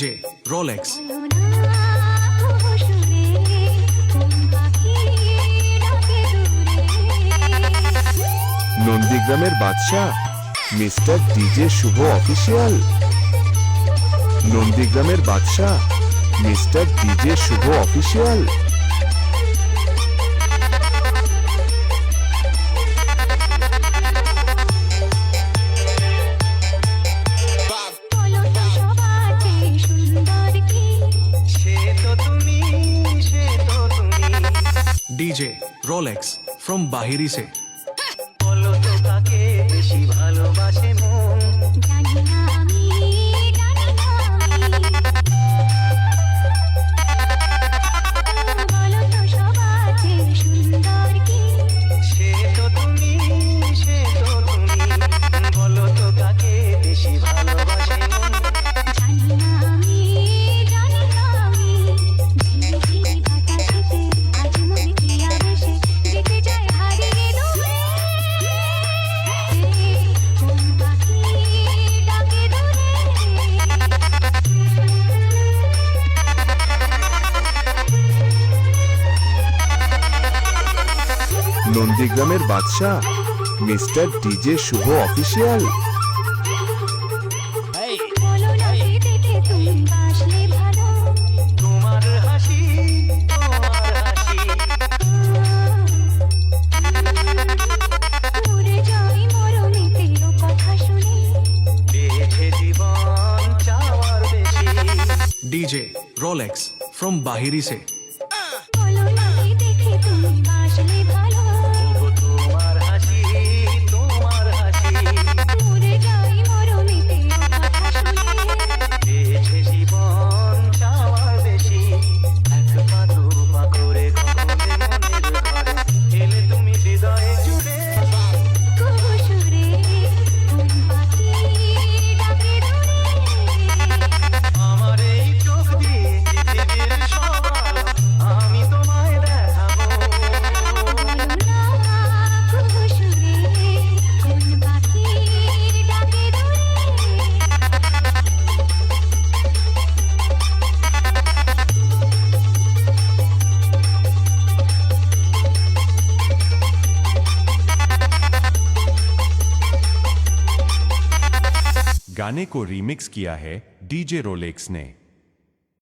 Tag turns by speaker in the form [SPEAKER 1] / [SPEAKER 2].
[SPEAKER 1] DJ Rolex.
[SPEAKER 2] নন্দীগ্রামের বাদশা mister DJ Shubho official. নন্দীগ্রামের বাদশা mister DJ Shubho official.
[SPEAKER 1] DJ Rolex from Bahiri সে।
[SPEAKER 3] বলো তো কাকে বেশি ভালোবাসে মন,
[SPEAKER 4] জানি না আমি, জানি না আমি। বলো তো সবার চেয়ে সুন্দর কি?
[SPEAKER 3] সে তো তুমি, সে তো তুমি। বলো তো কাকে বেশি ভালোবাসে মন,
[SPEAKER 4] জানি না আমি, জানি না আমি। ঝিরিঝিরি বাতাসেতে আজ মন কি আবেশে যেতে চায় হারিয়ে দূরে। কোন পাখি ডাকে দূরে।
[SPEAKER 2] নন্দীগ্রামের বাদশা মিস্টার ডিজে শুভ অফিসিয়াল।
[SPEAKER 4] বলো না কি দেখে তুমি বাসলে ভালো।
[SPEAKER 3] তোমার হাসি, তোমার হাসি।
[SPEAKER 4] উড়ে যাই মরণেতে ও কথা শুনে।
[SPEAKER 3] পেয়েছে জীবন চাওয়ার বেশি।
[SPEAKER 1] ডিজে রোলেক্স ফ্রম বাহিরি সে।
[SPEAKER 4] বলো না কি দেখে তুমি বাসলে ভালো।
[SPEAKER 3] ওগো তোমার হাসি, তোমার হাসি।
[SPEAKER 4] উড়ে যাই মরণেতে ও কথা শুনে।
[SPEAKER 3] পেয়েছে জীবন চাওয়ার বেশি। এক পা দু পা করে কখনো মনের ঘরে এলে তুমি হৃদয়ে জুড়ে।
[SPEAKER 4] কুহুসুরে কোন পাখি ডাকে দূরে।
[SPEAKER 3] আমার এই চোখ দিয়ে পৃথিবীর সব আলো আমি তোমায় দেখাবো।
[SPEAKER 4] বলো না কুহুসুরে কোন পাখি ডাকে দূরে।
[SPEAKER 5] गाने को रीमिक्स किया है डीजे रोलेक्स ने।